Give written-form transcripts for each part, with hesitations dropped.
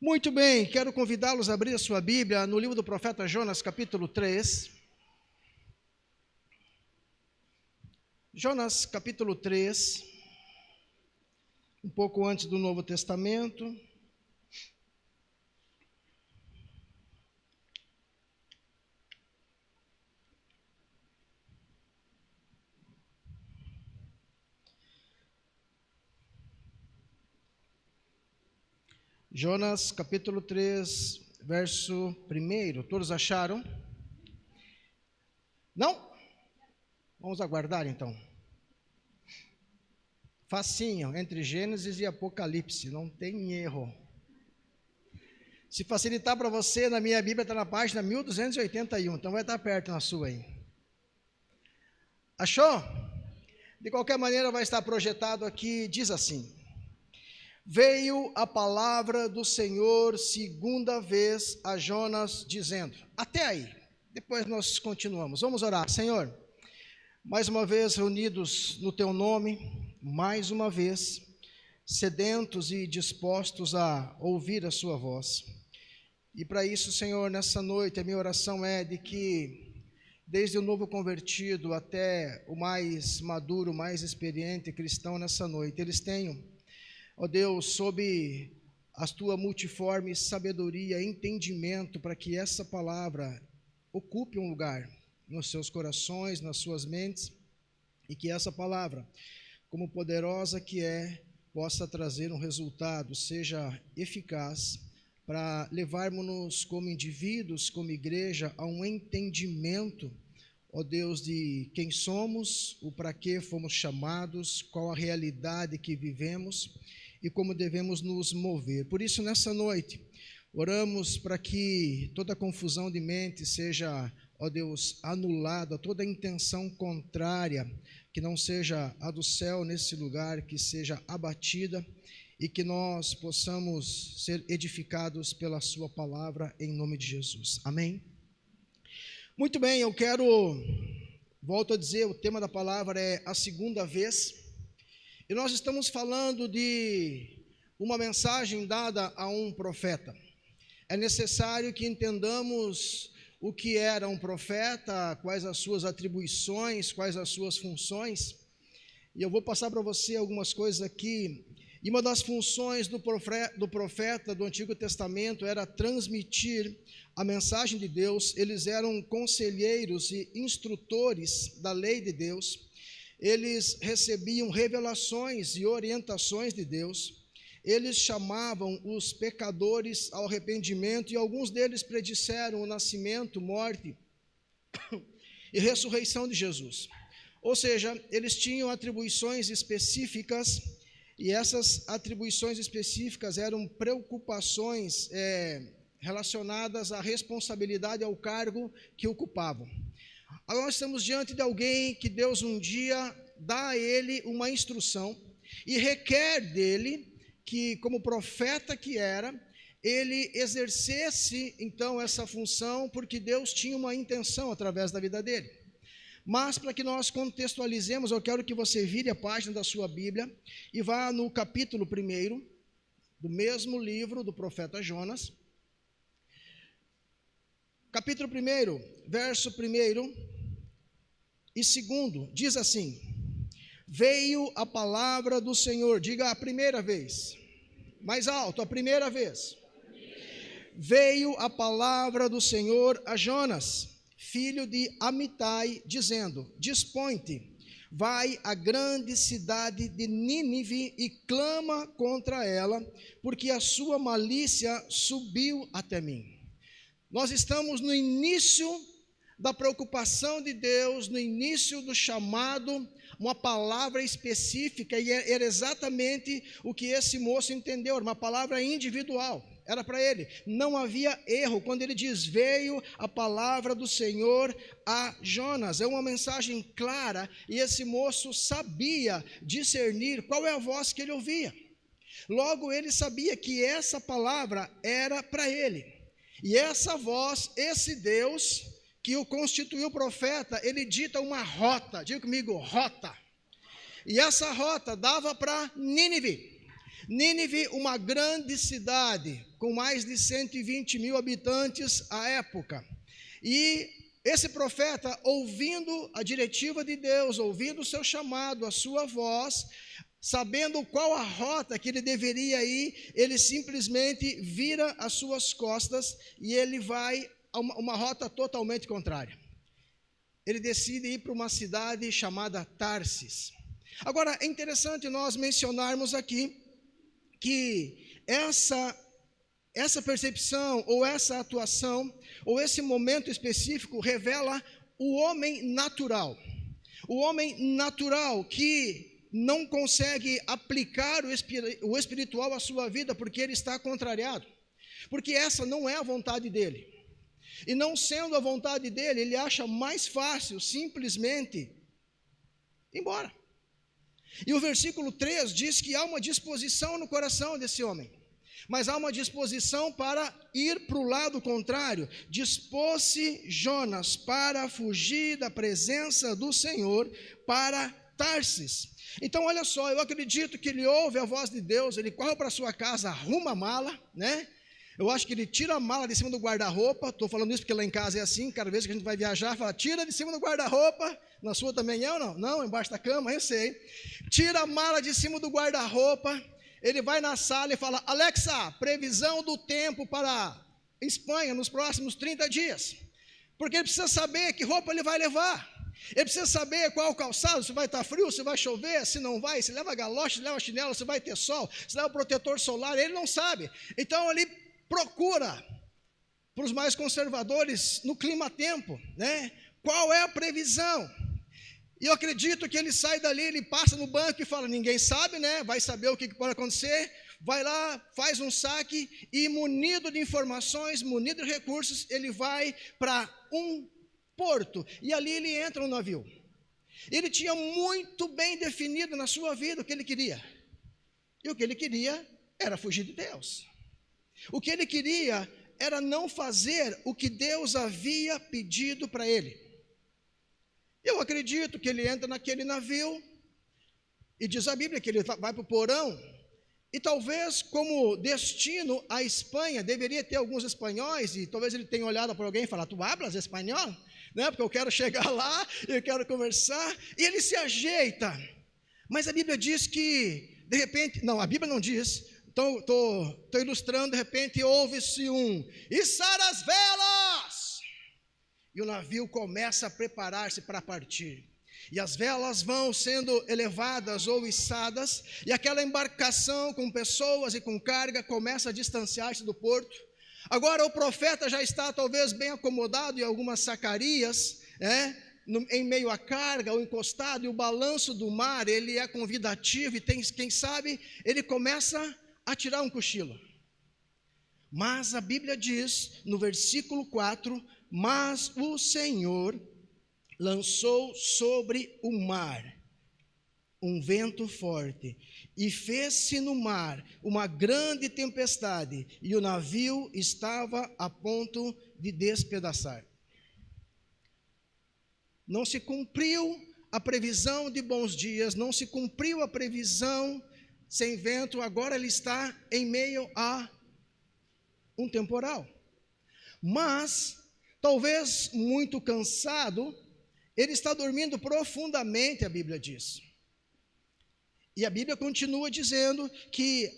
Muito bem, quero convidá-los a abrir a sua Bíblia no livro do profeta Jonas, capítulo 3. Jonas, capítulo 3, um pouco antes do Novo Testamento. Jonas, capítulo 3, verso 1. Todos acharam? Não? Vamos aguardar então. Facinho, entre Gênesis e Apocalipse, não tem erro. Se facilitar para você, na minha Bíblia está na página 1281, então vai estar perto na sua aí. Achou? De qualquer maneira vai estar projetado aqui, diz assim: Veio a palavra do Senhor segunda vez a Jonas, dizendo. Até aí, depois nós continuamos. Vamos orar. Senhor, mais uma vez reunidos no Teu nome, mais uma vez, sedentos e dispostos a ouvir a Sua voz. E para isso, Senhor, nessa noite, a minha oração é de que, desde o novo convertido até o mais maduro, mais experiente cristão nessa noite, eles tenham, ó Deus, sob a Tua multiforme sabedoria e entendimento, para que essa palavra ocupe um lugar nos seus corações, nas suas mentes, e que essa palavra, como poderosa que é, possa trazer um resultado, seja eficaz, para levarmos-nos como indivíduos, como igreja, a um entendimento, ó Deus, de quem somos, o para que fomos chamados, qual a realidade que vivemos e como devemos nos mover. Por isso, nessa noite, oramos para que toda confusão de mente seja, ó Deus, anulada, toda intenção contrária, que não seja a do céu nesse lugar, que seja abatida e que nós possamos ser edificados pela Sua palavra, em nome de Jesus. Amém? Muito bem, volto a dizer, o tema da palavra é a segunda vez, e nós estamos falando de uma mensagem dada a um profeta. É necessário que entendamos o que era um profeta, quais as suas atribuições, quais as suas funções, e eu vou passar para você algumas coisas aqui. E uma das funções do profeta do Antigo Testamento era transmitir a mensagem de Deus. Eles eram conselheiros e instrutores da lei de Deus. Eles recebiam revelações e orientações de Deus. Eles chamavam os pecadores ao arrependimento e alguns deles predisseram o nascimento, morte e ressurreição de Jesus. Ou seja, eles tinham atribuições específicas. E essas atribuições específicas eram preocupações relacionadas à responsabilidade, ao cargo que ocupavam. Agora nós estamos diante de alguém que Deus um dia dá a ele uma instrução e requer dele que, como profeta que era, ele exercesse então essa função, porque Deus tinha uma intenção através da vida dele. Mas para que nós contextualizemos, eu quero que você vire a página da sua Bíblia e vá no capítulo 1 do mesmo livro do profeta Jonas. Capítulo 1, verso 1 e 2, diz assim: Veio a palavra do Senhor, diga a primeira vez, mais alto, a primeira vez. Veio a palavra do Senhor a Jonas, filho de Amitai, dizendo: Dispõe-te, vai à grande cidade de Nínive e clama contra ela, porque a sua malícia subiu até mim. Nós estamos no início da preocupação de Deus, no início do chamado, uma palavra específica, e era exatamente o que esse moço entendeu, uma palavra individual. Era para ele, não havia erro, quando ele diz, veio a palavra do Senhor a Jonas, é uma mensagem clara, e esse moço sabia discernir qual é a voz que ele ouvia, logo ele sabia que essa palavra era para ele, e essa voz, esse Deus, que o constituiu profeta, ele dita uma rota, diga comigo, rota, e essa rota dava para Nínive. Nínive, uma grande cidade, com mais de 120 mil habitantes à época. E esse profeta, ouvindo a diretiva de Deus, ouvindo o seu chamado, a sua voz, sabendo qual a rota que ele deveria ir, ele simplesmente vira as suas costas e ele vai a uma rota totalmente contrária. Ele decide ir para uma cidade chamada Tarsis. Agora, é interessante nós mencionarmos aqui que essa percepção, ou essa atuação, ou esse momento específico revela o homem natural. O homem natural que não consegue aplicar o espiritual à sua vida porque ele está contrariado. Porque essa não é a vontade dele. E não sendo a vontade dele, ele acha mais fácil simplesmente ir embora. E o versículo 3 diz que há uma disposição no coração desse homem. Mas há uma disposição para ir para o lado contrário. Dispôs-se Jonas para fugir da presença do Senhor para Tarsis. Então, olha só, eu acredito que ele ouve a voz de Deus, ele corre para sua casa, arruma a mala, né? Eu acho que ele tira a mala de cima do guarda-roupa. Estou falando isso porque lá em casa é assim, cada vez que a gente vai viajar, fala, tira de cima do guarda-roupa. Na sua também é ou não? Não, embaixo da cama, eu sei. Tira a mala de cima do guarda-roupa. Ele vai na sala e fala, Alexa, previsão do tempo para Espanha nos próximos 30 dias. Porque ele precisa saber que roupa ele vai levar. Ele precisa saber qual calçado, se vai estar frio, se vai chover, se não vai, se leva galoche, se leva chinelo, se vai ter sol, se leva protetor solar, ele não sabe. Então ele procura, para os mais conservadores, no clima-tempo, né? Qual é a previsão? E eu acredito que ele sai dali, ele passa no banco e fala, ninguém sabe, né? Vai saber o que pode acontecer. Vai lá, faz um saque e munido de informações, munido de recursos, ele vai para um porto, e ali ele entra no navio. Ele tinha muito bem definido na sua vida o que ele queria, e o que ele queria era fugir de Deus. O que ele queria era não fazer o que Deus havia pedido para ele. Eu acredito que ele entra naquele navio, e diz a Bíblia que ele vai para o porão, e talvez como destino a Espanha, deveria ter alguns espanhóis, e talvez ele tenha olhado para alguém e falado, tu hablas espanhol? Né? Porque eu quero chegar lá, eu quero conversar, e ele se ajeita, mas a Bíblia diz que, de repente, não, a Bíblia não diz, então estou ilustrando, de repente ouve-se içar as velas, e o navio começa a preparar-se para partir, e as velas vão sendo elevadas ou içadas, e aquela embarcação com pessoas e com carga começa a distanciar-se do porto. Agora o profeta já está talvez bem acomodado em algumas sacarias, em meio à carga, ou encostado, e o balanço do mar, ele é convidativo, e quem sabe, ele começa a tirar um cochilo. Mas a Bíblia diz, no versículo 4, mas o Senhor lançou sobre o mar um vento forte, e fez-se no mar uma grande tempestade, e o navio estava a ponto de despedaçar. Não se cumpriu a previsão de bons dias, não se cumpriu a previsão sem vento, agora ele está em meio a um temporal. Mas, talvez muito cansado, ele está dormindo profundamente, a Bíblia diz. E a Bíblia continua dizendo que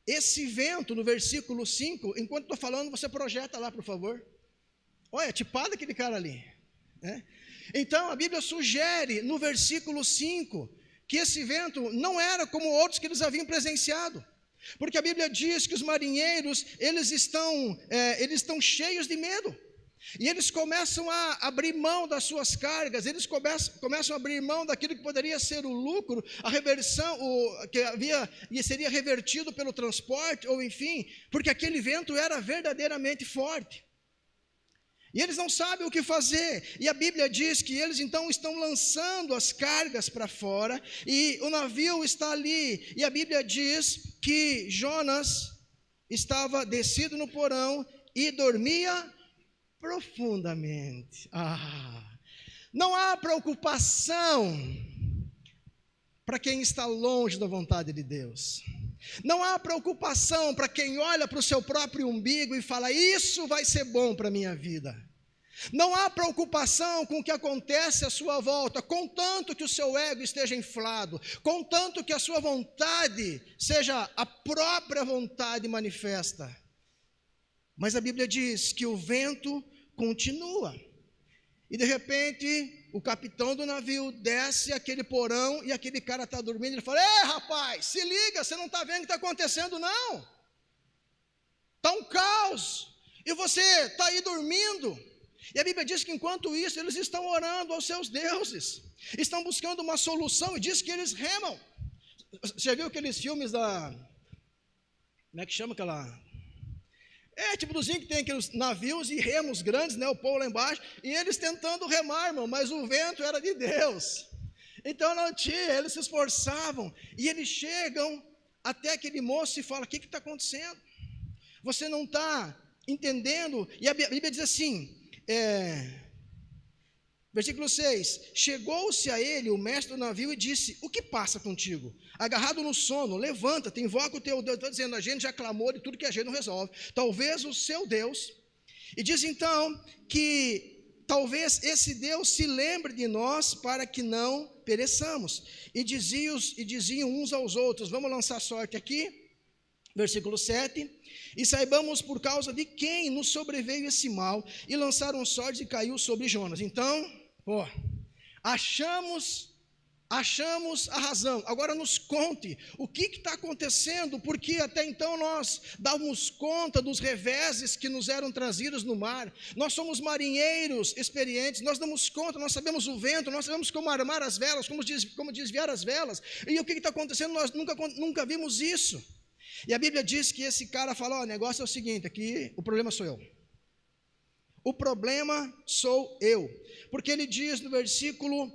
esse vento, no versículo 5, enquanto estou falando, você projeta lá, por favor. Olha, tipado aquele cara ali, né? Então, a Bíblia sugere, no versículo 5, que esse vento não era como outros que eles haviam presenciado. Porque a Bíblia diz que os marinheiros, eles estão cheios de medo. E eles começam a abrir mão das suas cargas, eles começam a abrir mão daquilo que poderia ser o lucro, a reversão, e seria revertido pelo transporte, ou enfim, porque aquele vento era verdadeiramente forte. E eles não sabem o que fazer, e a Bíblia diz que eles então estão lançando as cargas para fora, e o navio está ali, e a Bíblia diz que Jonas estava descido no porão e dormia profundamente. Não há preocupação para quem está longe da vontade de Deus. Não há preocupação para quem olha para o seu próprio umbigo e fala, isso vai ser bom para a minha vida. Não há preocupação com o que acontece à sua volta, contanto que o seu ego esteja inflado, contanto que a sua vontade seja a própria vontade manifesta. Mas a Bíblia diz que o vento continua. E de repente, o capitão do navio desce aquele porão e aquele cara está dormindo. Ele fala, ei rapaz, se liga, você não está vendo o que está acontecendo não. Está um caos e você está aí dormindo. E a Bíblia diz que enquanto isso, eles estão orando aos seus deuses, estão buscando uma solução, e diz que eles remam. Você já viu aqueles filmes da, como é que chama aquela, tipo dozinho que tem aqueles navios e remos grandes, né, o povo lá embaixo, e eles tentando remar, irmão, mas o vento era de Deus, então não tinha, eles se esforçavam, e eles chegam até aquele moço e falam, o que está acontecendo? Você não está entendendo? E a Bíblia diz assim, versículo 6, chegou-se a ele o mestre do navio e disse, o que passa contigo? Agarrado no sono, levanta-te, invoca o teu Deus. Está dizendo, a gente já clamou de tudo que a gente não resolve, talvez o seu Deus, e diz então que talvez esse Deus se lembre de nós para que não pereçamos, e diziam uns aos outros, vamos lançar sorte aqui, versículo 7, e saibamos por causa de quem nos sobreveio esse mal, e lançaram sortes e caiu sobre Jonas. Então, achamos a razão, agora nos conte, o que está acontecendo, porque até então nós dávamos conta dos reveses que nos eram trazidos no mar, nós somos marinheiros experientes, nós damos conta, nós sabemos o vento, nós sabemos como armar as velas, como desviar as velas, e o que está acontecendo, nós nunca vimos isso. E a Bíblia diz que esse cara fala, o negócio é o seguinte, aqui o problema sou eu. O problema sou eu. Porque ele diz no versículo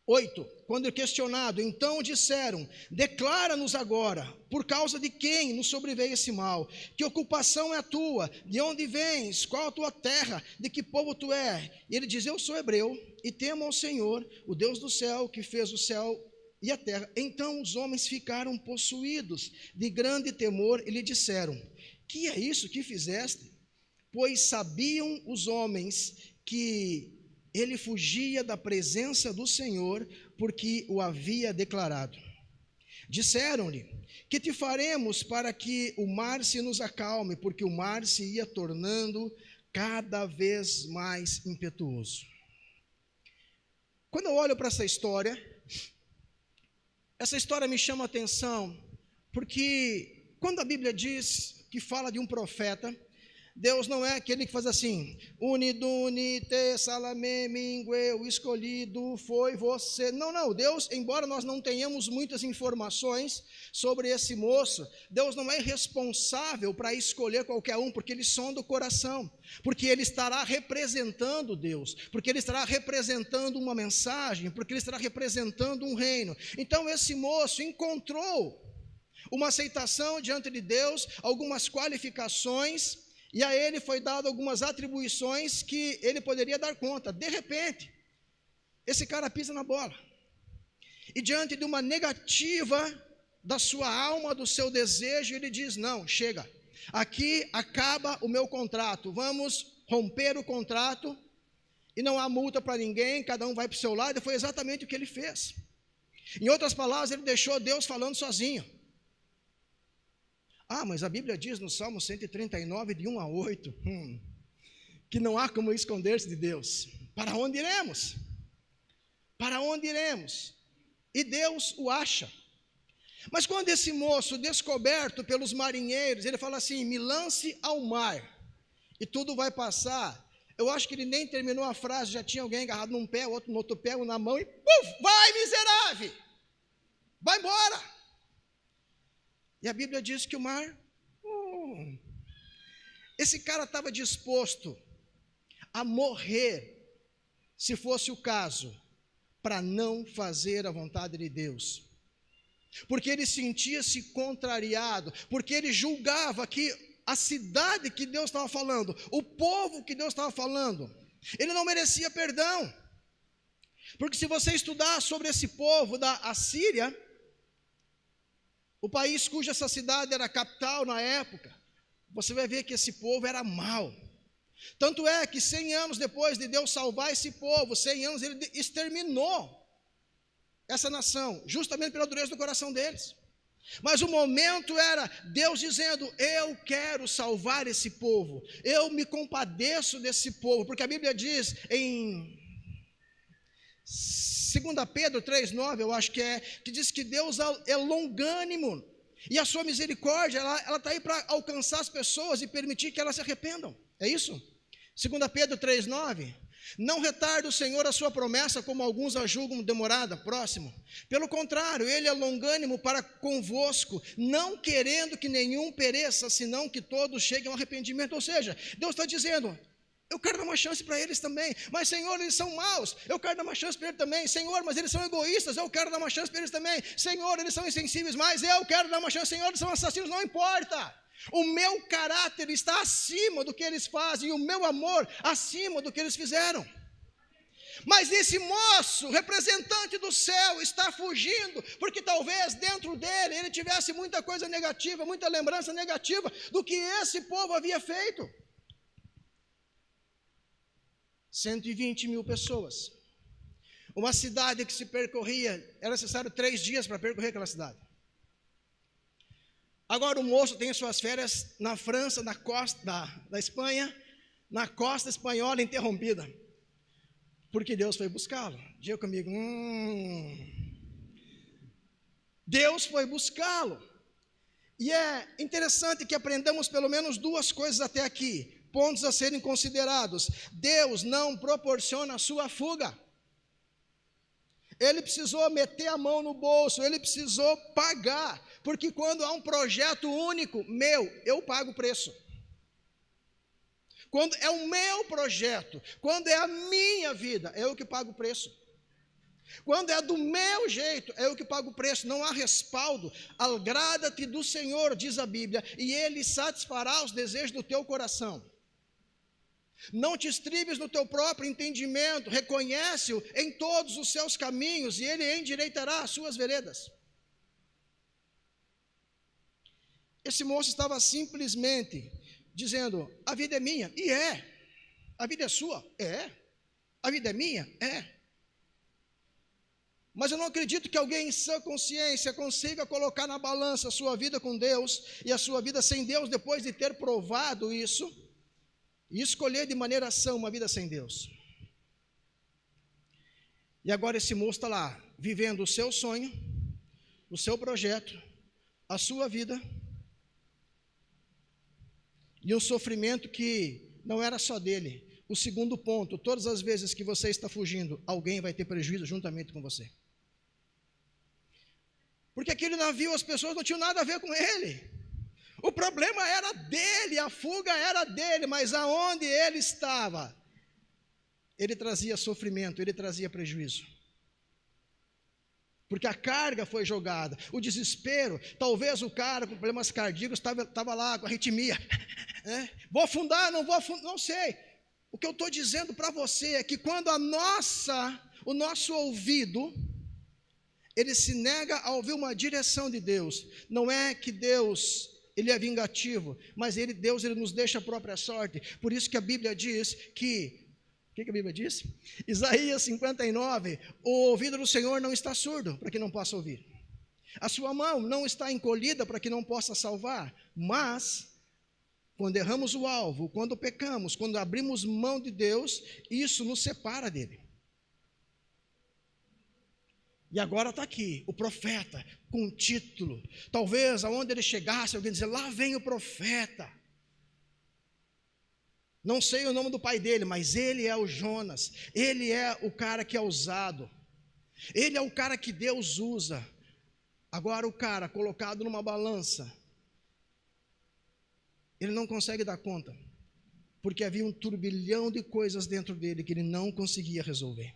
8, quando questionado, então disseram, declara-nos agora, por causa de quem nos sobreveio esse mal, que ocupação é a tua, de onde vens, qual a tua terra, de que povo tu és? E ele diz, eu sou hebreu, e temo ao Senhor, o Deus do céu, que fez o céu e a terra. Então os homens ficaram possuídos de grande temor e lhe disseram, que é isso que fizeste? Pois sabiam os homens que ele fugia da presença do Senhor, porque o havia declarado. Disseram-lhe, que te faremos para que o mar se nos acalme, porque o mar se ia tornando cada vez mais impetuoso. Quando eu olho para essa história me chama a atenção, porque quando a Bíblia diz que fala de um profeta, Deus não é aquele que faz assim, uniduni te salame mingue, o escolhido foi você. Não, Deus, embora nós não tenhamos muitas informações sobre esse moço, Deus não é responsável para escolher qualquer um, porque ele sonda o coração, porque ele estará representando Deus, porque ele estará representando uma mensagem, porque ele estará representando um reino. Então esse moço encontrou uma aceitação diante de Deus, algumas qualificações, e a ele foi dado algumas atribuições que ele poderia dar conta. De repente, esse cara pisa na bola. E diante de uma negativa da sua alma, do seu desejo, ele diz, não, chega. Aqui acaba o meu contrato. Vamos romper o contrato. E não há multa para ninguém, cada um vai para o seu lado. E foi exatamente o que ele fez. Em outras palavras, ele deixou Deus falando sozinho. Mas a Bíblia diz no Salmo 139, de 1 a 8, que não há como esconder-se de Deus. Para onde iremos? Para onde iremos? E Deus o acha. Mas quando esse moço, descoberto pelos marinheiros, ele fala assim, me lance ao mar, e tudo vai passar. Eu acho que ele nem terminou a frase, já tinha alguém agarrado num pé, outro no outro pé, um na mão, e vai miserável, vai embora. E a Bíblia diz que o mar, esse cara estava disposto a morrer, se fosse o caso, para não fazer a vontade de Deus, porque ele sentia-se contrariado, porque ele julgava que a cidade que Deus estava falando, o povo que Deus estava falando, ele não merecia perdão, porque se você estudar sobre esse povo da Assíria, o país cuja essa cidade era a capital na época, você vai ver que esse povo era mau. Tanto é que 100 anos depois de Deus salvar esse povo, 100 anos ele exterminou essa nação, justamente pela dureza do coração deles. Mas o momento era Deus dizendo: eu quero salvar esse povo, eu me compadeço desse povo, porque a Bíblia diz em 2 Pedro 3,9, eu acho que diz que Deus é longânimo, e a sua misericórdia, ela está aí para alcançar as pessoas e permitir que elas se arrependam. É isso? 2 Pedro 3,9. Não retarda o Senhor a sua promessa, como alguns a julgam demorada, próximo. Pelo contrário, Ele é longânimo para convosco, não querendo que nenhum pereça, senão que todos cheguem ao arrependimento. Ou seja, Deus está dizendo: eu quero dar uma chance para eles também. Mas Senhor, eles são maus, eu quero dar uma chance para eles também. Senhor, mas eles são egoístas, eu quero dar uma chance para eles também. Senhor, eles são insensíveis, mas eu quero dar uma chance. Senhor, eles são assassinos, não importa. O meu caráter está acima do que eles fazem, e o meu amor acima do que eles fizeram. Mas esse moço, representante do céu, está fugindo, porque talvez dentro dele ele tivesse muita coisa negativa, muita lembrança negativa do que esse povo havia feito. 120 mil pessoas, uma cidade que se percorria, era necessário 3 dias para percorrer aquela cidade. Agora o moço tem suas férias na França, na costa da Espanha, na costa espanhola interrompida, porque Deus foi buscá-lo. Diga comigo, Deus foi buscá-lo. E é interessante que aprendamos pelo menos 2 coisas até aqui, pontos a serem considerados. Deus não proporciona a sua fuga. Ele precisou meter a mão no bolso, ele precisou pagar, porque quando há um projeto único, eu pago o preço. Quando é o meu projeto, quando é a minha vida, é eu que pago o preço. Quando é do meu jeito, é eu que pago o preço, não há respaldo. Agrada-te do Senhor, diz a Bíblia, e Ele satisfará os desejos do teu coração. Não te estribes no teu próprio entendimento, reconhece-o em todos os seus caminhos, e Ele endireitará as suas veredas. Esse moço estava simplesmente dizendo: a vida é minha, e é. A vida é sua, é. A vida é minha, é. Mas eu não acredito que alguém em sã consciência consiga colocar na balança a sua vida com Deus e a sua vida sem Deus, depois de ter provado isso, e escolher de maneira sã uma vida sem Deus. E agora esse moço está lá, vivendo o seu sonho, o seu projeto, a sua vida, e um sofrimento que não era só dele. O segundo ponto: todas as vezes que você está fugindo, alguém vai ter prejuízo juntamente com você. Porque aquele navio, as pessoas não tinham nada a ver com ele. O problema era dele, a fuga era dele, mas aonde ele estava, ele trazia sofrimento, ele trazia prejuízo. Porque a carga foi jogada, o desespero, talvez o cara com problemas cardíacos estava lá com arritmia. Vou afundar, não vou afundar, não sei. O que eu estou dizendo para você é que quando o nosso ouvido, ele se nega a ouvir uma direção de Deus, não é que Deus, Ele é vingativo, mas Deus nos deixa a própria sorte. Por isso que a Bíblia diz que, o que a Bíblia diz? Isaías 59, o ouvido do Senhor não está surdo, para que não possa ouvir. A sua mão não está encolhida para que não possa salvar, mas quando erramos o alvo, quando pecamos, quando abrimos mão de Deus, isso nos separa dele. E agora está aqui, o profeta, com um título. Talvez aonde ele chegasse, alguém dizer: lá vem o profeta. Não sei o nome do pai dele, mas ele é o Jonas. Ele é o cara que é usado. Ele é o cara que Deus usa. Agora o cara colocado numa balança, ele não consegue dar conta, porque havia um turbilhão de coisas dentro dele que ele não conseguia resolver.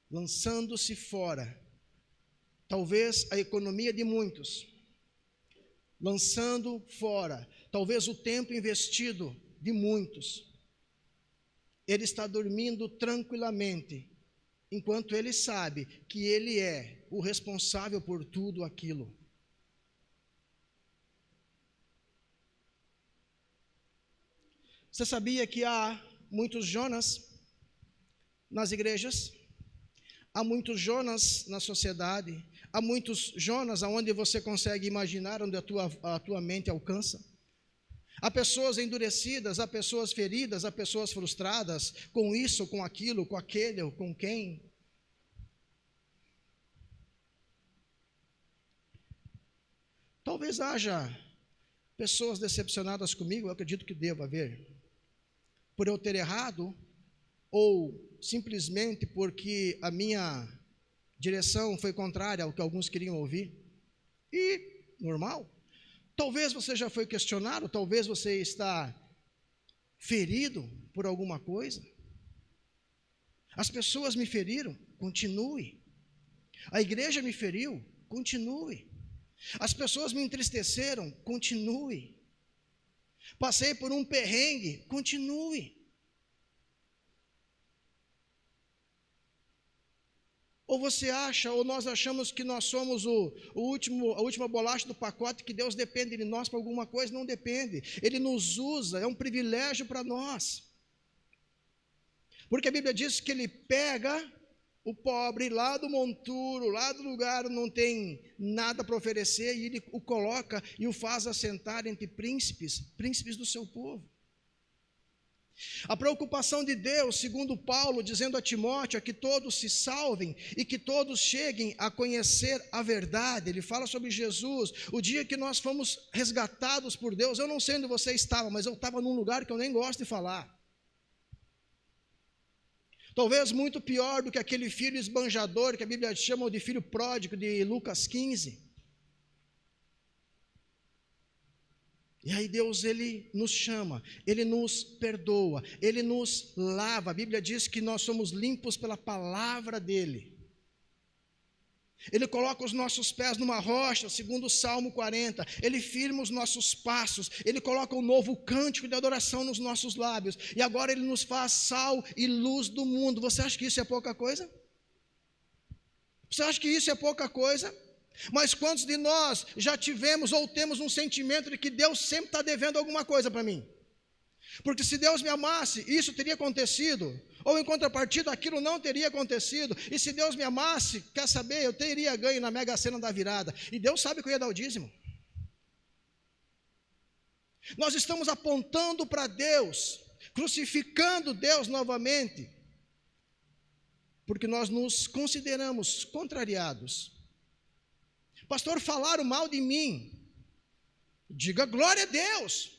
Lançando-se fora, talvez a economia de muitos, lançando fora, talvez o tempo investido de muitos. Ele está dormindo tranquilamente enquanto ele sabe que ele é o responsável por tudo aquilo. Você sabia que há muitos Jonas nas igrejas? Há muitos Jonas na sociedade? Há muitos Jonas aonde você consegue imaginar, onde a tua mente alcança? Há pessoas endurecidas, há pessoas feridas, há pessoas frustradas com isso, com aquilo, com aquele ou com quem. Talvez haja pessoas decepcionadas comigo, eu acredito que deva haver, por eu ter errado, ou simplesmente porque a minha direção foi contrária ao que alguns queriam ouvir. E normal. Talvez você já foi questionado, talvez você está ferido por alguma coisa. As pessoas me feriram, continue. A igreja me feriu, continue. As pessoas me entristeceram, continue. Passei por um perrengue, continue. Ou você acha, ou nós achamos que nós somos a última bolacha do pacote, que Deus depende de nós para alguma coisa? Não depende. Ele nos usa, é um privilégio para nós. Porque a Bíblia diz que Ele pega o pobre lá do monturo, lá do lugar onde não tem nada para oferecer, e Ele o coloca e o faz assentar entre príncipes do seu povo. A preocupação de Deus, segundo Paulo, dizendo a Timóteo, é que todos se salvem e que todos cheguem a conhecer a verdade. Ele fala sobre Jesus, o dia que nós fomos resgatados por Deus. Eu não sei onde você estava, mas eu estava num lugar que eu nem gosto de falar. Talvez muito pior do que aquele filho esbanjador, que a Bíblia chama de filho pródigo, de Lucas 15. E aí Deus, Ele nos chama, Ele nos perdoa, Ele nos lava. A Bíblia diz que nós somos limpos pela palavra dEle. Ele coloca os nossos pés numa rocha, segundo o Salmo 40. Ele firma os nossos passos. Ele coloca um novo cântico de adoração nos nossos lábios. E agora Ele nos faz sal e luz do mundo. Você acha que isso é pouca coisa? Você acha que isso é pouca coisa? Mas quantos de nós já tivemos ou temos um sentimento de que Deus sempre está devendo alguma coisa para mim? Porque se Deus me amasse, isso teria acontecido, ou em contrapartida, aquilo não teria acontecido. E se Deus me amasse, quer saber, eu teria ganho na Mega Sena da virada. E Deus sabe que eu ia dar o dízimo. Nós estamos apontando para Deus, crucificando Deus novamente, porque nós nos consideramos contrariados. Pastor, falaram mal de mim. Diga glória a Deus,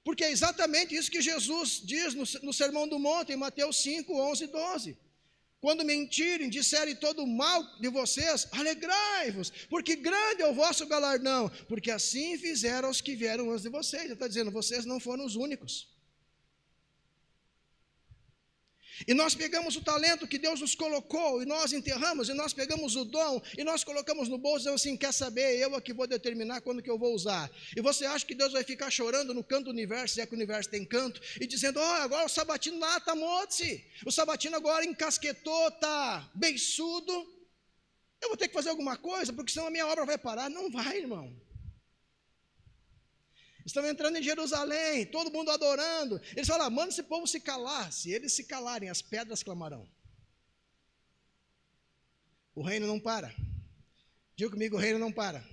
porque é exatamente isso que Jesus diz no Sermão do Monte, em Mateus 5, 11 e 12. Quando mentirem, disserem todo o mal de vocês, alegrai-vos, porque grande é o vosso galardão, porque assim fizeram os que vieram antes de vocês. Ele está dizendo, vocês não foram os únicos. E nós pegamos o talento que Deus nos colocou, e nós enterramos, e nós pegamos o dom, e nós colocamos no bolso, e dizemos assim, quer saber, eu é que vou determinar quando que eu vou usar. E você acha que Deus vai ficar chorando no canto do universo, se é que o universo tem canto, e dizendo, agora o Sabatino lá está mote, o Sabatino agora encasquetou, está beiçudo, eu vou ter que fazer alguma coisa, porque senão a minha obra vai parar. Não vai, irmão. Estão entrando em Jerusalém, todo mundo adorando. Eles falam, manda esse povo se calar. Se eles se calarem, as pedras clamarão. O reino não para. Diga comigo, o reino não para.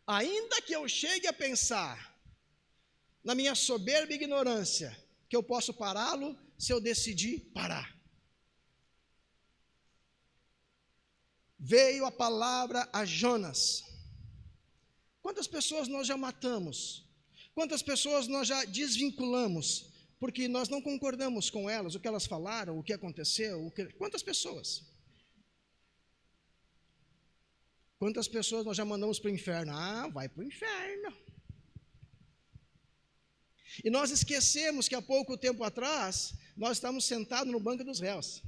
Ainda que eu chegue a pensar, na minha soberba ignorância, que eu posso pará-lo, se eu decidir parar. Veio a palavra a Jonas. Quantas pessoas nós já matamos? Quantas pessoas nós já desvinculamos? Porque nós não concordamos com elas, o que elas falaram, o que aconteceu. Quantas pessoas? Quantas pessoas nós já mandamos para o inferno? Vai para o inferno. E nós esquecemos que há pouco tempo atrás, nós estávamos sentados no banco dos réus.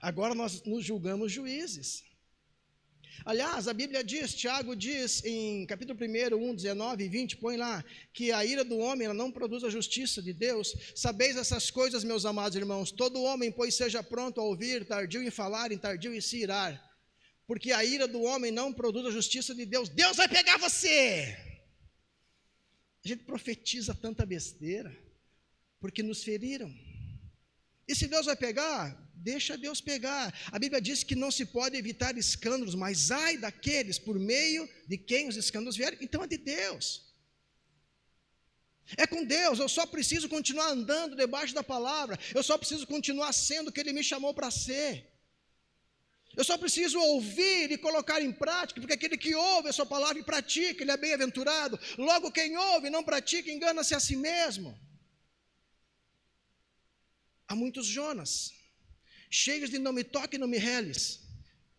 Agora nós nos julgamos juízes. Aliás, a Bíblia diz, Tiago diz em capítulo 1, 1, 19 e 20, põe lá, que a ira do homem ela não produz a justiça de Deus. Sabeis essas coisas, meus amados irmãos, todo homem, pois seja pronto a ouvir, tardio em falar, tardio em se irar, porque a ira do homem não produz a justiça de Deus. Deus vai pegar você. A gente profetiza tanta besteira, porque nos feriram. E se Deus vai pegar, deixa Deus pegar. A Bíblia diz que não se pode evitar escândalos, mas ai daqueles por meio de quem os escândalos vierem. Então é de Deus. É com Deus. Eu só preciso continuar andando debaixo da palavra. Eu só preciso continuar sendo o que Ele me chamou para ser. Eu só preciso ouvir e colocar em prática, porque aquele que ouve a sua palavra e pratica, ele é bem-aventurado. Logo, quem ouve e não pratica, engana-se a si mesmo. Há muitos Jonas, cheios de não me toque e não me reles.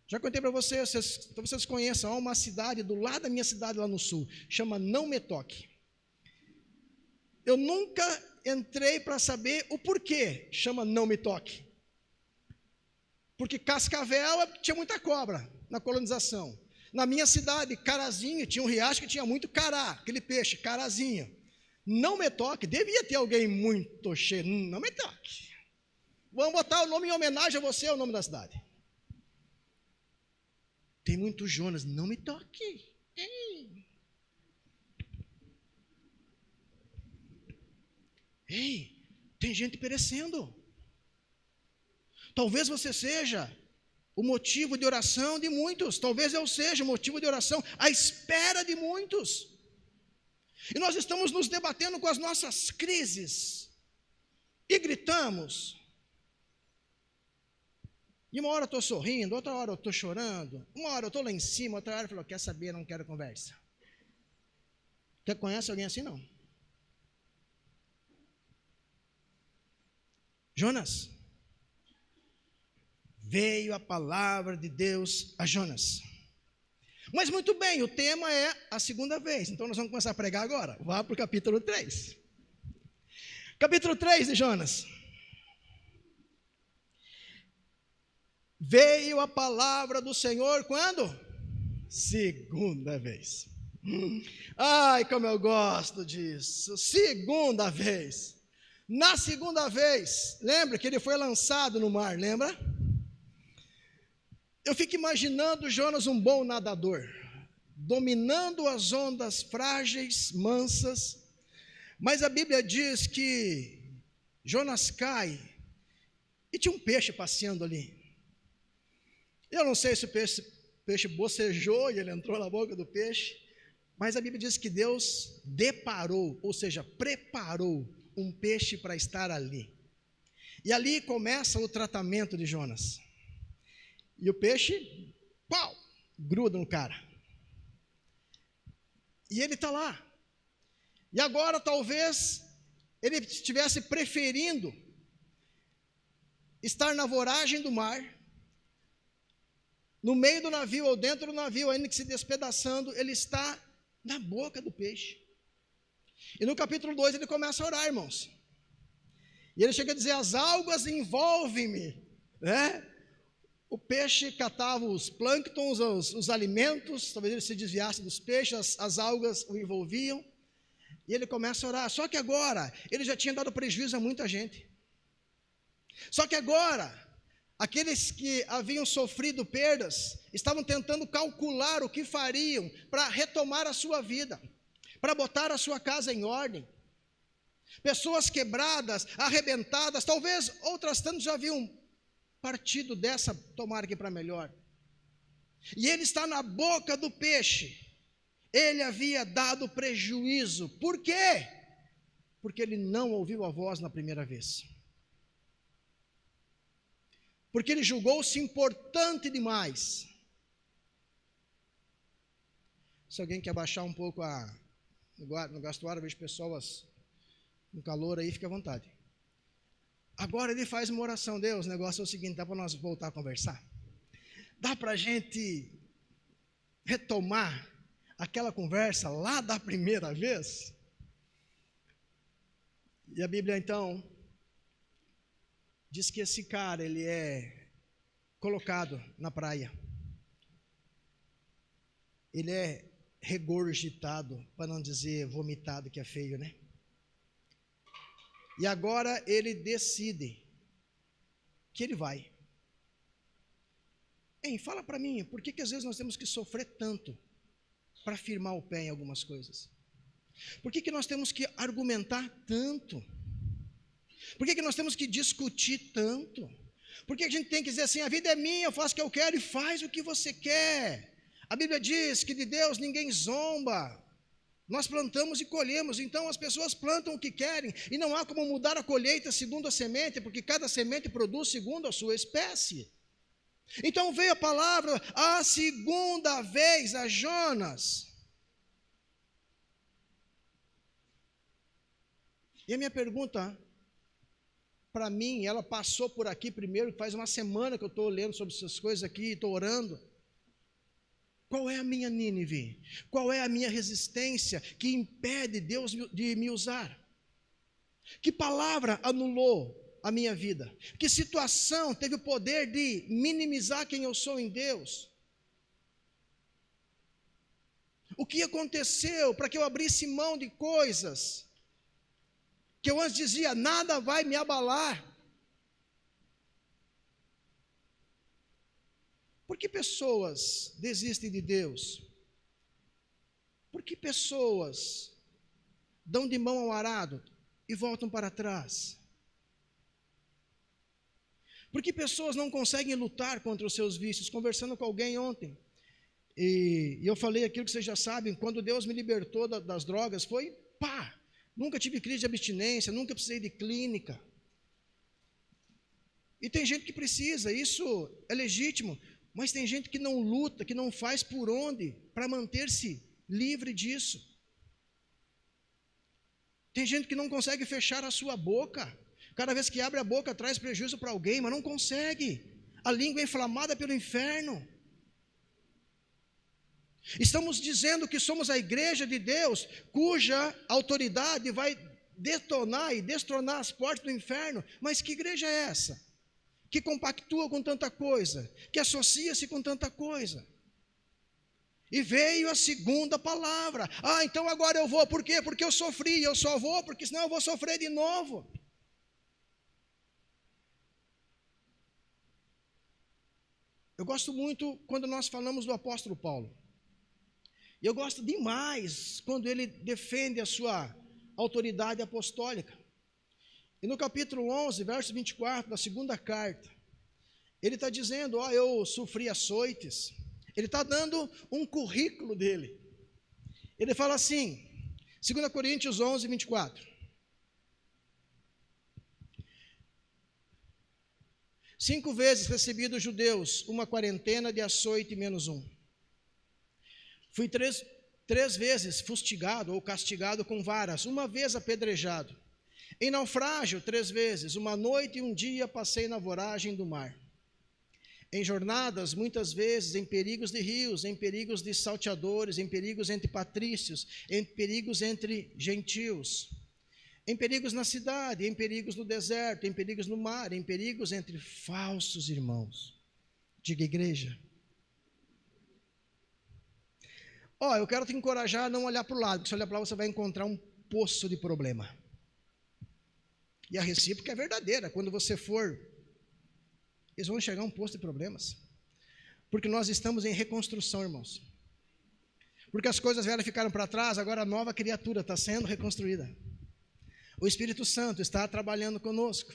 Já contei para vocês, vocês conheçam, há uma cidade do lado da minha cidade lá no sul, chama Não Me Toque. Eu nunca entrei para saber o porquê chama Não Me Toque. Porque Cascavel tinha muita cobra na colonização. Na minha cidade, Carazinho, tinha um riacho que tinha muito cará, aquele peixe, carazinho. Não Me Toque, devia ter alguém muito cheio, não me toque. Vamos botar o nome em homenagem a você, é o nome da cidade. Tem muito Jonas, não me toque. Ei, tem gente perecendo. Talvez você seja o motivo de oração de muitos. Talvez eu seja o motivo de oração à espera de muitos. E nós estamos nos debatendo com as nossas crises. E gritamos. E uma hora eu estou sorrindo, outra hora eu estou chorando. Uma hora eu estou lá em cima, outra hora eu falo, quer saber, não quero conversa. Quer conhece alguém assim? Não. Jonas. Veio a palavra de Deus a Jonas. Mas muito bem, o tema é a segunda vez. Então nós vamos começar a pregar agora. Vá para o capítulo 3. Capítulo 3 de Jonas. Veio a palavra do Senhor quando? Segunda vez. Ai, como eu gosto disso. Segunda vez. Na segunda vez, lembra que ele foi lançado no mar, lembra? Eu fico imaginando Jonas um bom nadador, dominando as ondas frágeis, mansas, mas a Bíblia diz que Jonas cai e tinha um peixe passeando ali. Eu não sei se o peixe bocejou e ele entrou na boca do peixe, mas a Bíblia diz que Deus deparou, ou seja, preparou um peixe para estar ali. E ali começa o tratamento de Jonas. E o peixe, pau, gruda no cara. E ele está lá. E agora talvez ele estivesse preferindo estar na voragem do mar, no meio do navio ou dentro do navio, ainda que se despedaçando, ele está na boca do peixe. E no capítulo 2 ele começa a orar, irmãos. E ele chega a dizer, as algas envolvem-me, né? O peixe catava os plânctons, os alimentos, talvez ele se desviasse dos peixes, as algas o envolviam, e ele começa a orar. Só que agora, ele já tinha dado prejuízo a muita gente. Só que agora, aqueles que haviam sofrido perdas, estavam tentando calcular o que fariam para retomar a sua vida, para botar a sua casa em ordem. Pessoas quebradas, arrebentadas, talvez outras tantas já haviam partido dessa, tomara que para melhor. E ele está na boca do peixe. Ele havia dado prejuízo. Por quê? Porque ele não ouviu a voz na primeira vez. Porque ele julgou-se importante demais. Se alguém quer baixar um pouco no gastuário, vejo pessoas no calor aí, fique à vontade. Agora ele faz uma oração, Deus, o negócio é o seguinte, dá para nós voltar a conversar? Dá para a gente retomar aquela conversa lá da primeira vez? E a Bíblia então diz que esse cara, ele é colocado na praia. ele é regurgitado, para não dizer vomitado, que é feio, né? E agora ele decide que ele vai. Hein, fala para mim, por que às vezes nós temos que sofrer tanto para firmar o pé em algumas coisas? Por que nós temos que argumentar tanto? Por que nós temos que discutir tanto? Por que a gente tem que dizer assim, a vida é minha, eu faço o que eu quero e faz o que você quer? A Bíblia diz que de Deus ninguém zomba. Nós plantamos e colhemos, então as pessoas plantam o que querem, e não há como mudar a colheita segundo a semente, porque cada semente produz segundo a sua espécie. Então veio a palavra a segunda vez a Jonas. E a minha pergunta, para mim, ela passou por aqui primeiro, faz uma semana que eu estou lendo sobre essas coisas aqui, estou orando. Qual é a minha Nínive? Qual é a minha resistência que impede Deus de me usar? Que palavra anulou a minha vida? Que situação teve o poder de minimizar quem eu sou em Deus? O que aconteceu para que eu abrisse mão de coisas que eu antes dizia, nada vai me abalar? Por que pessoas desistem de Deus? Por que pessoas dão de mão ao arado e voltam para trás? Por que pessoas não conseguem lutar contra os seus vícios? Conversando com alguém ontem, e eu falei aquilo que vocês já sabem, quando Deus me libertou das drogas, foi pá! Nunca tive crise de abstinência, nunca precisei de clínica. E tem gente que precisa, isso é legítimo, mas tem gente que não luta, que não faz por onde para manter-se livre disso. Tem gente que não consegue fechar a sua boca. Cada vez que abre a boca traz prejuízo para alguém, mas não consegue. A língua é inflamada pelo inferno. Estamos dizendo que somos a igreja de Deus, cuja autoridade vai detonar e destronar as portas do inferno. Mas que igreja é essa? Que compactua com tanta coisa, que associa-se com tanta coisa. E veio a segunda palavra. Ah, então agora eu vou, por quê? Porque eu sofri, eu só vou, porque senão eu vou sofrer de novo. Eu gosto muito quando nós falamos do apóstolo Paulo. E eu gosto demais quando ele defende a sua autoridade apostólica. E no capítulo 11, verso 24, da segunda carta, ele está dizendo, eu sofri açoites. Ele está dando um currículo dele. Ele fala assim, 2 Coríntios 11, 24. 5 vezes recebi dos judeus uma quarentena de açoite menos um. Fui três vezes fustigado ou castigado com varas, uma vez apedrejado. Em naufrágio 3 vezes, uma noite e um dia passei na voragem do mar. Em jornadas, muitas vezes, em perigos de rios, em perigos de salteadores, em perigos entre patrícios, em perigos entre gentios, em perigos na cidade, em perigos no deserto, em perigos no mar, em perigos entre falsos irmãos. Diga, igreja. Eu quero te encorajar a não olhar para o lado, porque se olhar para lá você vai encontrar um poço de problema. E a recíproca é verdadeira, quando você for, eles vão enxergar um poço de problemas. Porque nós estamos em reconstrução, irmãos. Porque as coisas velhas ficaram para trás, agora a nova criatura está sendo reconstruída. O Espírito Santo está trabalhando conosco,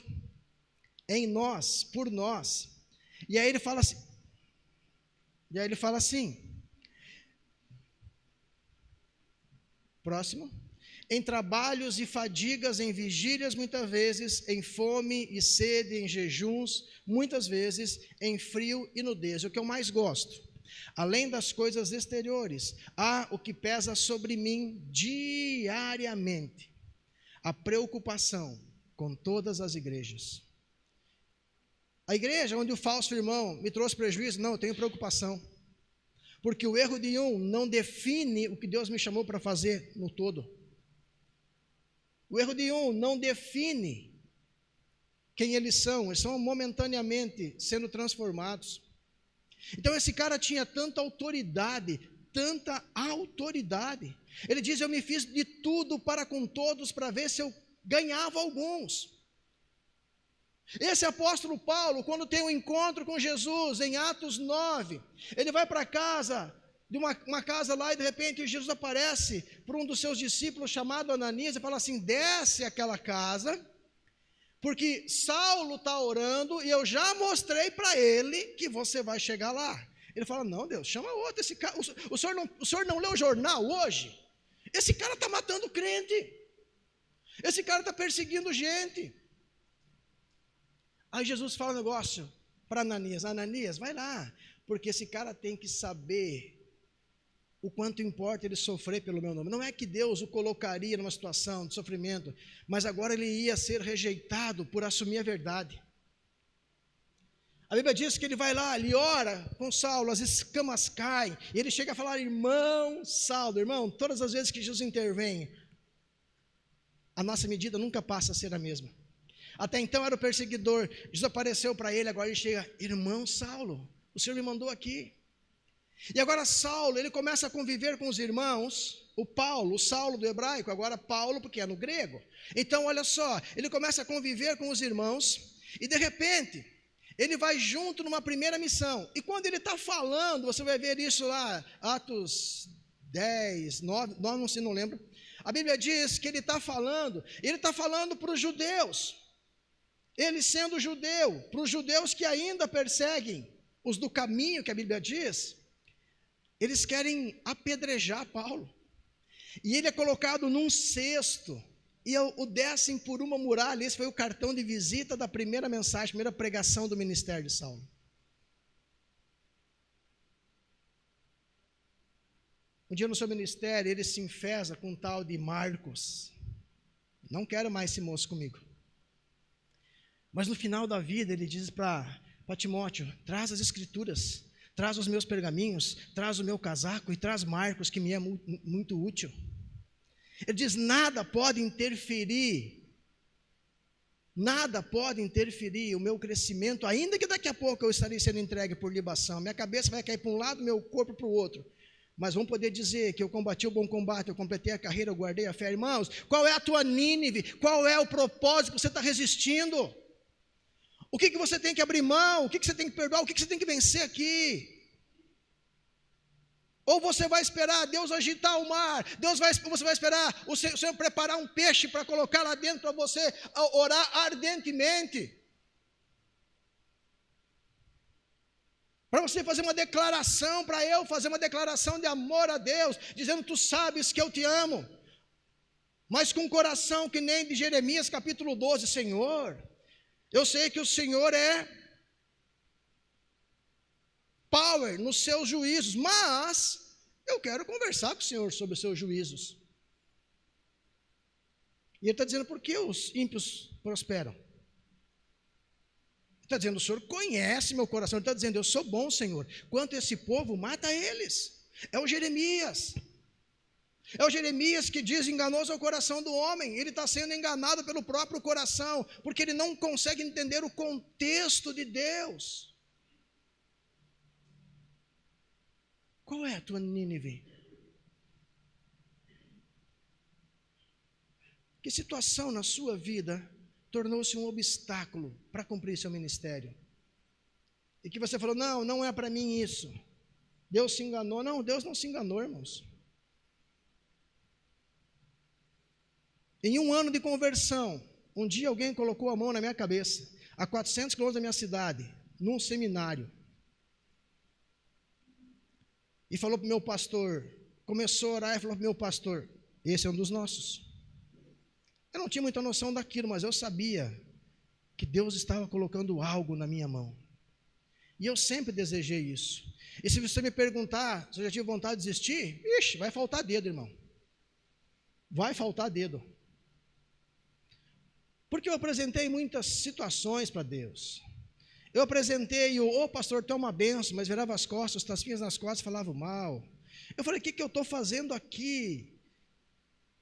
em nós, por nós. E aí ele fala assim, próximo. Em trabalhos e fadigas, em vigílias muitas vezes, em fome e sede, em jejuns, muitas vezes, em frio e nudez. O que eu mais gosto, além das coisas exteriores, há o que pesa sobre mim diariamente, a preocupação com todas as igrejas. A igreja onde o falso irmão me trouxe prejuízo, não, eu tenho preocupação. Porque o erro de um não define o que Deus me chamou para fazer no todo. O erro de um não define quem eles são momentaneamente sendo transformados. Então esse cara tinha tanta autoridade, tanta autoridade. Ele diz: eu me fiz de tudo para com todos, para ver se eu ganhava alguns. Esse apóstolo Paulo, quando tem um encontro com Jesus, em Atos 9, ele vai para casa, de uma casa lá, e de repente Jesus aparece para um dos seus discípulos, chamado Ananias, e fala assim: desce aquela casa, porque Saulo está orando, e eu já mostrei para ele que você vai chegar lá. Ele fala: não, Deus, chama outro. Esse cara, o senhor não leu o jornal hoje? Esse cara está matando crente, esse cara está perseguindo gente. Aí Jesus fala um negócio para Ananias: Ananias, vai lá, porque esse cara tem que saber o quanto importa ele sofrer pelo meu nome. Não é que Deus o colocaria numa situação de sofrimento, mas agora ele ia ser rejeitado por assumir a verdade. A Bíblia diz que ele vai lá, ele ora com Saulo, as escamas caem, e ele chega a falar: irmão Saulo. Irmão, todas as vezes que Jesus intervém, a nossa medida nunca passa a ser a mesma. Até então era o perseguidor, Jesus apareceu para ele, agora ele chega: irmão Saulo, o Senhor me mandou aqui. E agora Saulo, ele começa a conviver com os irmãos, o Saulo do hebraico, agora Paulo, porque é no grego. Então olha só, ele começa a conviver com os irmãos, e de repente, ele vai junto numa primeira missão. E quando ele está falando, você vai ver isso lá, Atos 10, 9, não lembro. A Bíblia diz que ele está falando para os judeus. Ele sendo judeu, para os judeus que ainda perseguem os do caminho, que a Bíblia diz, eles querem apedrejar Paulo. E ele é colocado num cesto, e o descem por uma muralha. Esse foi o cartão de visita da primeira mensagem, primeira pregação do ministério de Saulo. Um dia no seu ministério, ele se enfesa com um tal de Marcos. Não quero mais esse moço comigo. Mas no final da vida, ele diz para Timóteo: traz as escrituras, traz os meus pergaminhos, traz o meu casaco e traz Marcos, que me é muito útil. Ele diz: nada pode interferir o meu crescimento, ainda que daqui a pouco eu estarei sendo entregue por libação, minha cabeça vai cair para um lado, meu corpo para o outro, mas vamos poder dizer que eu combati o bom combate, eu completei a carreira, eu guardei a fé. Irmãos, qual é a tua Nínive? Qual é o propósito que você está resistindo? O que você tem que abrir mão? O que você tem que perdoar? O que você tem que vencer aqui? Ou você vai esperar Deus agitar o mar, você vai esperar o Senhor preparar um peixe para colocar lá dentro para você orar ardentemente, para você fazer uma declaração, para eu fazer uma declaração de amor a Deus, dizendo: tu sabes que eu te amo, mas com um coração que nem de Jeremias capítulo 12, Senhor, eu sei que o Senhor é power nos seus juízos, mas eu quero conversar com o Senhor sobre os seus juízos. E ele está dizendo: por que os ímpios prosperam? Ele está dizendo: o Senhor conhece meu coração. Ele está dizendo: eu sou bom, Senhor, quanto esse povo, mata eles. É o Jeremias que diz: enganoso é o coração do homem. Ele está sendo enganado pelo próprio coração, porque ele não consegue entender o contexto de Deus. Qual é a tua Nínive? Que situação na sua vida tornou-se um obstáculo para cumprir seu ministério? E que você falou: não é para mim isso. Deus se enganou. Não, Deus não se enganou, irmãos. Em um ano de conversão, um dia alguém colocou a mão na minha cabeça, a 400 quilômetros da minha cidade, num seminário, e falou para o meu pastor, começou a orar e falou para o meu pastor: esse é um dos nossos. Eu não tinha muita noção daquilo, mas eu sabia que Deus estava colocando algo na minha mão. E eu sempre desejei isso. E se você me perguntar se eu já tive vontade de desistir, vai faltar dedo, irmão. Vai faltar dedo. Porque eu apresentei muitas situações para Deus. Eu apresentei pastor, tu é uma benção, mas virava as costas, as taspinhas nas costas, falava mal. Eu falei: o que eu estou fazendo aqui?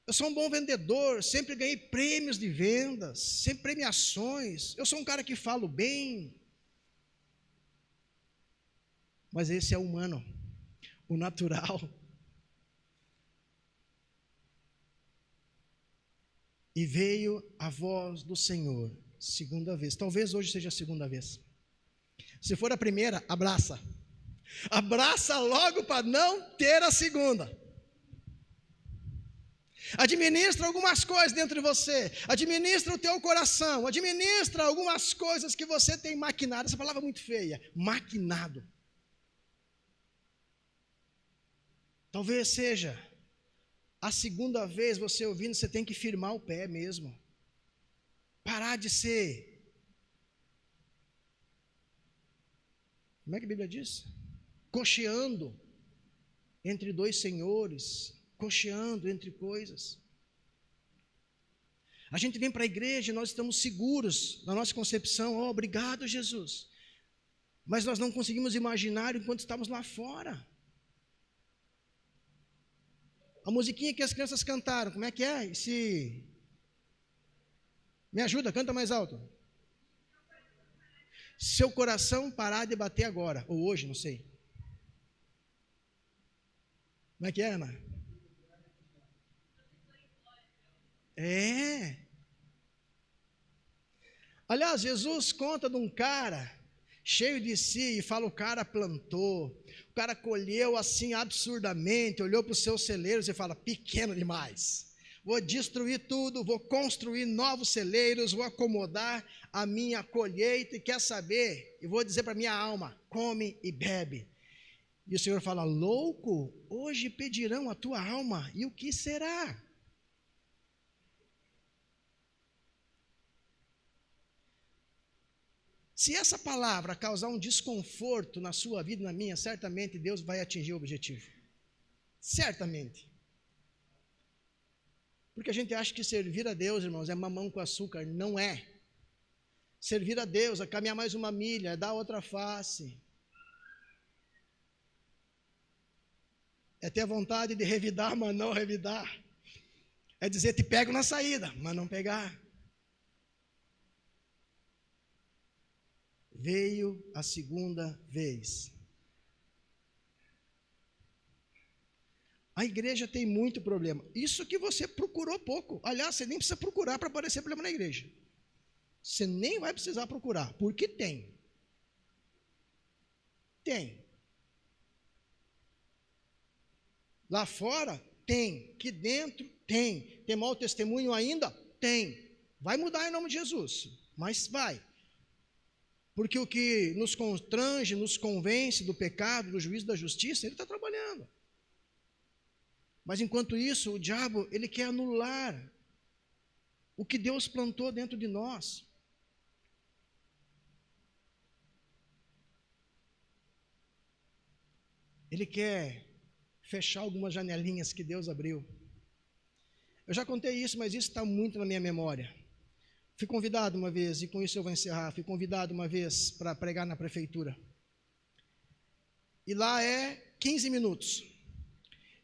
Eu sou um bom vendedor, sempre ganhei prêmios de vendas, sempre premiações. Eu sou um cara que falo bem. Mas esse é o humano, o natural. E veio a voz do Senhor, segunda vez. Talvez hoje seja a segunda vez. Se for a primeira, abraça. Abraça logo para não ter a segunda. Administra algumas coisas dentro de você. Administra o teu coração. Administra algumas coisas que você tem maquinado. Essa palavra é muito feia. Maquinado. Talvez seja a segunda vez você ouvindo, você tem que firmar o pé mesmo. Parar de ser. Como é que a Bíblia diz? Cocheando entre dois senhores, cocheando entre coisas. A gente vem para a igreja e nós estamos seguros na nossa concepção. Oh, obrigado, Jesus. Mas nós não conseguimos imaginar enquanto estamos lá fora. A musiquinha que as crianças cantaram, como é que é? Me ajuda, canta mais alto. Seu coração parar de bater agora, ou hoje, não sei. Como é que é, Ana? É. Aliás, Jesus conta de um cara cheio de si e fala: o cara plantou, o cara colheu assim absurdamente, olhou para os seus celeiros e fala: pequeno demais. Vou destruir tudo, vou construir novos celeiros, vou acomodar a minha colheita e quer saber? E vou dizer para a minha alma: come e bebe. E o Senhor fala: louco, hoje pedirão a tua alma, e o que será? Se essa palavra causar um desconforto na sua vida e na minha, certamente Deus vai atingir o objetivo. Certamente. Porque a gente acha que servir a Deus, irmãos, é mamão com açúcar. Não é. Servir a Deus é caminhar mais uma milha, é dar outra face. É ter a vontade de revidar, mas não revidar. É dizer: te pego na saída, mas não pegar. Veio a segunda vez. A igreja tem muito problema. Isso que você procurou pouco. Aliás, você nem precisa procurar para aparecer problema na igreja. Você nem vai precisar procurar, porque tem. Tem. Lá fora, tem. Aqui dentro, tem. Tem mau testemunho ainda? Tem. Vai mudar em nome de Jesus, mas vai. Porque o que nos constrange, nos convence do pecado, do juízo, da justiça, ele está trabalhando. Mas enquanto isso, o diabo, ele quer anular o que Deus plantou dentro de nós. Ele quer fechar algumas janelinhas que Deus abriu. Eu já contei isso, mas isso está muito na minha memória. Fui convidado uma vez, e com isso eu vou encerrar, fui convidado uma vez para pregar na prefeitura. E lá é 15 minutos.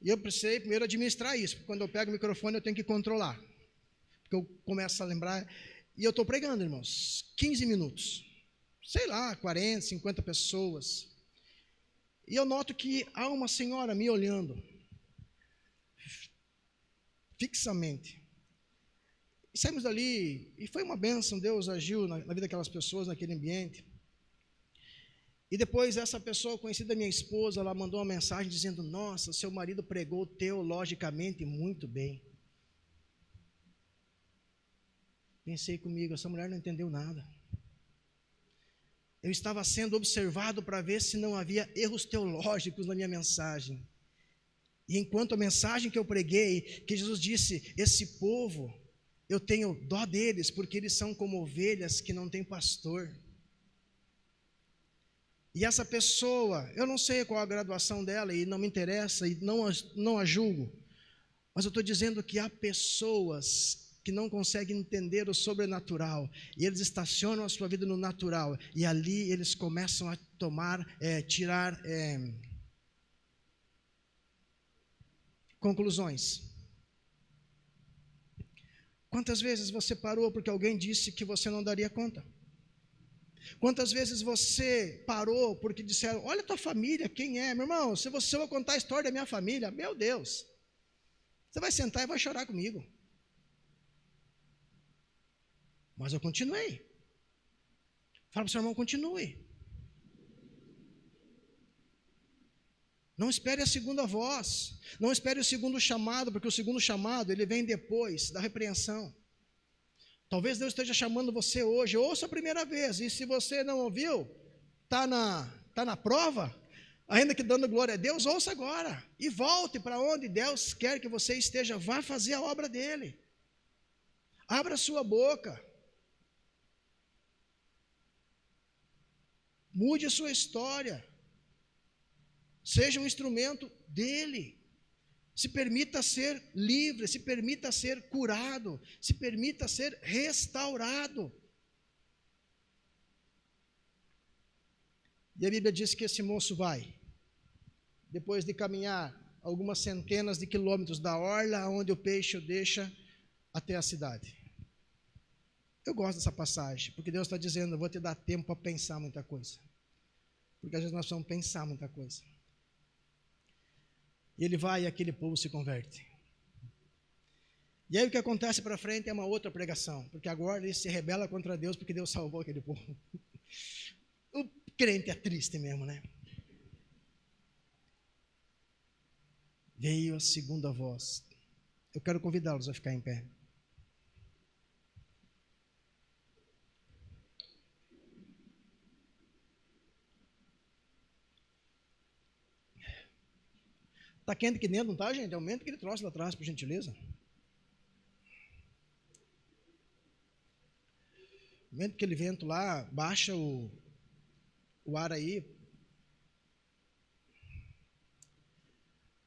E eu precisei primeiro administrar isso, porque quando eu pego o microfone eu tenho que controlar. Porque eu começo a lembrar, e eu estou pregando, irmãos, 15 minutos. Sei lá, 40, 50 pessoas. E eu noto que há uma senhora me olhando, fixamente. E saímos dali, e foi uma bênção, Deus agiu na vida daquelas pessoas, naquele ambiente. E depois essa pessoa, conhecida minha esposa, ela mandou uma mensagem dizendo: nossa, seu marido pregou teologicamente muito bem. Pensei comigo, essa mulher não entendeu nada. Eu estava sendo observado para ver se não havia erros teológicos na minha mensagem. E enquanto a mensagem que eu preguei, que Jesus disse: esse povo, eu tenho dó deles, porque eles são como ovelhas que não têm pastor. E essa pessoa, eu não sei qual a graduação dela, e não me interessa, e não a julgo, mas eu estou dizendo que há pessoas que não conseguem entender o sobrenatural, e eles estacionam a sua vida no natural, e ali eles começam a tirar conclusões. Quantas vezes você parou porque alguém disse que você não daria conta? Quantas vezes você parou porque disseram: olha a tua família, quem é? Meu irmão, se eu vou contar a história da minha família, meu Deus, você vai sentar e vai chorar comigo. Mas eu continuei. Fala para o seu irmão, continue. Não espere a segunda voz. Não espere o segundo chamado, porque o segundo chamado, ele vem depois da repreensão. Talvez Deus esteja chamando você hoje, ouça a primeira vez, e se você não ouviu, está na prova, ainda que dando glória a Deus, ouça agora, e volte para onde Deus quer que você esteja, vá fazer a obra dele. Abra a sua boca. Mude a sua história. Seja um instrumento dele. Se permita ser livre, se permita ser curado, se permita ser restaurado. E a Bíblia diz que esse moço vai, depois de caminhar algumas centenas de quilômetros da orla onde o peixe o deixa, até a cidade. Eu gosto dessa passagem, porque Deus está dizendo, eu vou te dar tempo para pensar muita coisa. Porque às vezes nós precisamos pensar muita coisa. E ele vai e aquele povo se converte. E aí o que acontece para frente é uma outra pregação, porque agora ele se rebela contra Deus, porque Deus salvou aquele povo. O crente é triste mesmo, né? Veio a segunda voz. Eu quero convidá-los a ficar em pé. Está quente aqui dentro, não está, gente? Aumenta aquele troço lá atrás, por gentileza. Aumenta aquele vento lá, baixa o ar aí.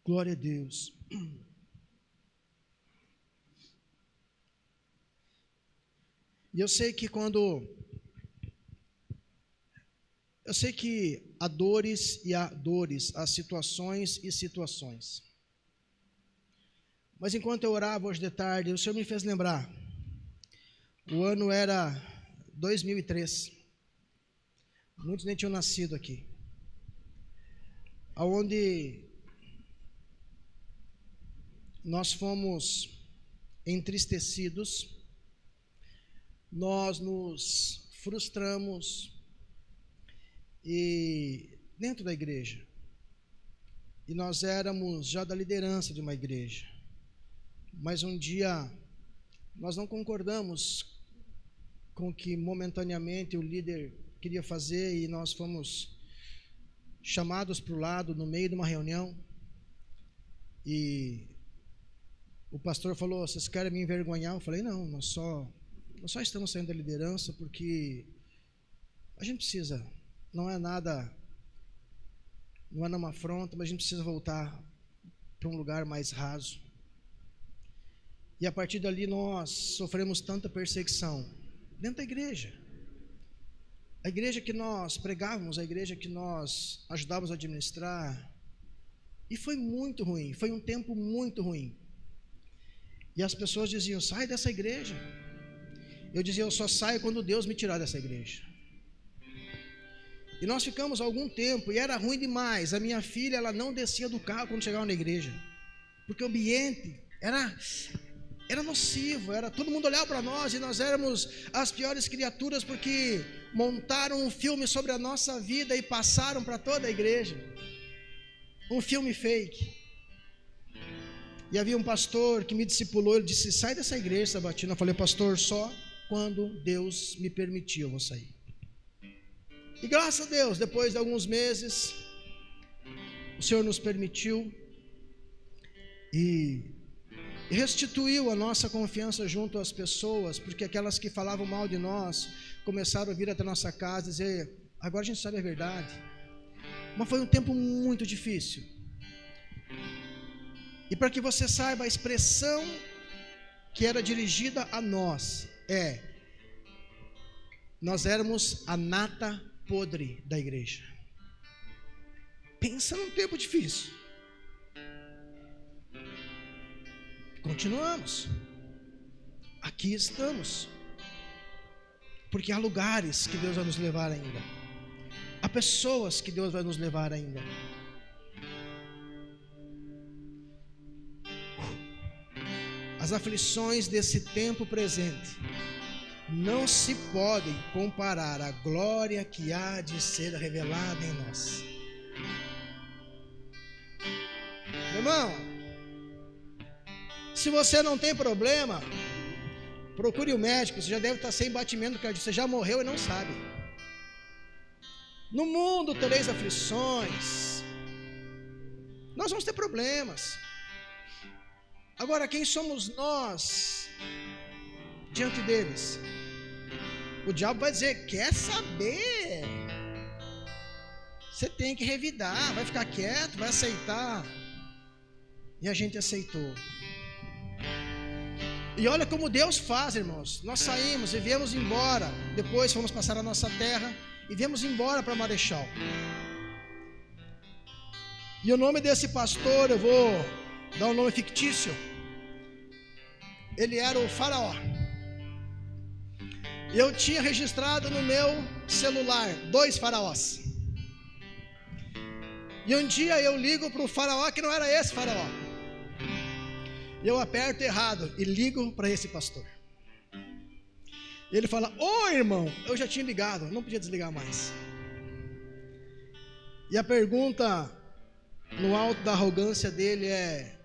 Glória a Deus. E eu sei que há dores e há dores, há situações e situações. Mas enquanto eu orava hoje de tarde, o Senhor me fez lembrar. O ano era 2003. Muitos nem tinham nascido aqui. Aonde nós fomos entristecidos, nós nos frustramos e dentro da igreja. E nós éramos já da liderança de uma igreja. Mas um dia nós não concordamos com o que momentaneamente o líder queria fazer e nós fomos chamados para o lado no meio de uma reunião e o pastor falou, vocês querem me envergonhar? Eu falei, não, nós só estamos saindo da liderança porque a gente precisa, não é uma afronta, mas a gente precisa voltar para um lugar mais raso. E a partir dali nós sofremos tanta perseguição dentro da igreja. A igreja que nós pregávamos, a igreja que nós ajudávamos a administrar. E foi muito ruim, foi um tempo muito ruim. E as pessoas diziam, sai dessa igreja. Eu dizia, eu só saio quando Deus me tirar dessa igreja. E nós ficamos algum tempo, e era ruim demais. A minha filha, ela não descia do carro quando chegava na igreja. Porque o ambiente era nocivo, todo mundo olhava para nós e nós éramos as piores criaturas porque montaram um filme sobre a nossa vida e passaram para toda a igreja. Um filme fake. E havia um pastor que me discipulou, ele disse, sai dessa igreja, Sabatina. Eu falei, pastor, só quando Deus me permitir eu vou sair. E graças a Deus, depois de alguns meses, o Senhor nos permitiu e restituiu a nossa confiança junto às pessoas, porque aquelas que falavam mal de nós começaram a vir até nossa casa e dizer, agora a gente sabe a verdade. Mas foi um tempo muito difícil. E para que você saiba, a expressão que era dirigida a nós nós éramos a nata podre da igreja. Pensa num tempo difícil. Continuamos. Aqui estamos. Porque há lugares que Deus vai nos levar ainda. Há pessoas que Deus vai nos levar ainda. As aflições desse tempo presente não se podem comparar à glória que há de ser revelada em nós. Meu irmão, se você não tem problema, procure o médico. Você já deve estar sem batimento cardíaco, você já morreu e não sabe. No mundo tereis aflições, nós vamos ter problemas. Agora, quem somos nós diante deles? O diabo vai dizer: quer saber? Você tem que revidar, vai ficar quieto, vai aceitar. E a gente aceitou. E olha como Deus faz, irmãos. Nós saímos e viemos embora. Depois fomos passar a nossa terra e viemos embora para Marechal. E o nome desse pastor, eu vou dar um nome fictício. Ele era o Faraó. Eu tinha registrado no meu celular 2 faraós. E um dia eu ligo para o faraó que não era esse faraó. E eu aperto errado e ligo para esse pastor. Ele fala: ô irmão, eu já tinha ligado, não podia desligar mais. E a pergunta no alto da arrogância dele é: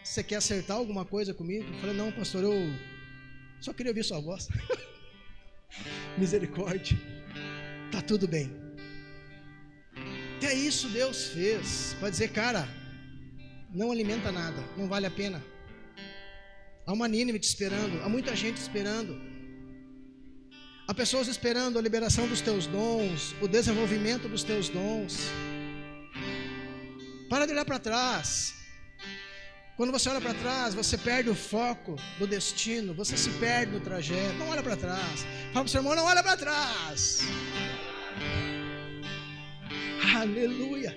você quer acertar alguma coisa comigo? Eu falei: não, pastor, eu só queria ouvir sua voz. Misericórdia, tá tudo bem. Até isso Deus fez para dizer: cara, não alimenta nada, não vale a pena. Há uma Nínive te esperando, há muita gente esperando. Há pessoas esperando a liberação dos teus dons, o desenvolvimento dos teus dons. Para de olhar para trás. Quando você olha para trás, você perde o foco do destino, você se perde no trajeto. Não olha para trás. Fala para o seu irmão: não olha para trás. Aleluia.